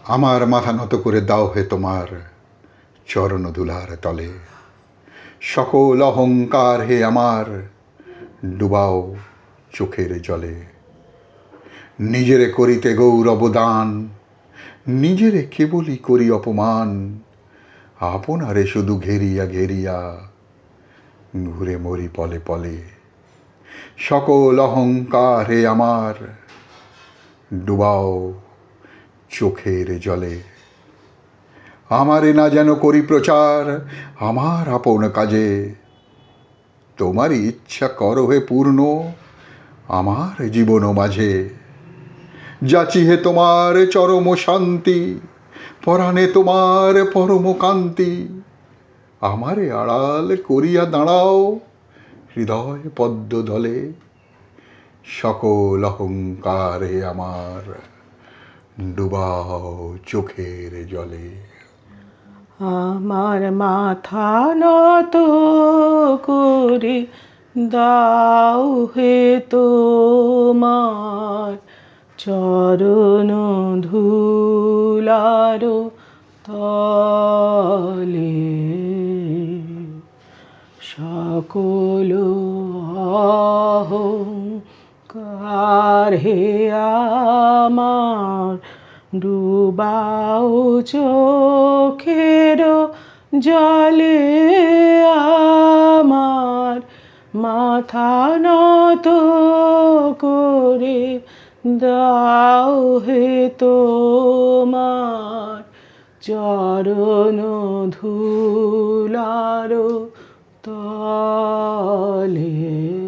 আমার মাথা নত করে দাও হে তোমার চরণ ধুলার তলে। সকল অহংকার হে আমার ডুবাও চোখের জলে। নিজেরে করিতে গৌরব দান, নিজেরে কেবলই করি অপমান। আপনারে শুধু ঘেরিয়া ঘেরিয়া ঘুরে মরি পলে পলে। সকল অহংকার হে আমার ডুবাও চোখের জলে। আমারে না যেন করি প্রচার আমার আপন কাজে। তোমারই ইচ্ছা করো হে পূর্ণ আমার জীবন মাঝে। যাচি হে তোমার চরম শান্তি, পরাণে তোমার পরম কান্তি। আমারে আড়াল করিয়া দাঁড়াও হৃদয় পদ্ম দলে। সকল অহংকার হে আমার ডুবাও চোখের জলে। আমার মাথা নত করে দাও হে তোমার চরণ ধুলার তলে। সকল অহংকার হে আমার ডুবাও চোখের জলে। আমার মাথা নত করে দাও হে তোমার চরণ ধুলার তলে।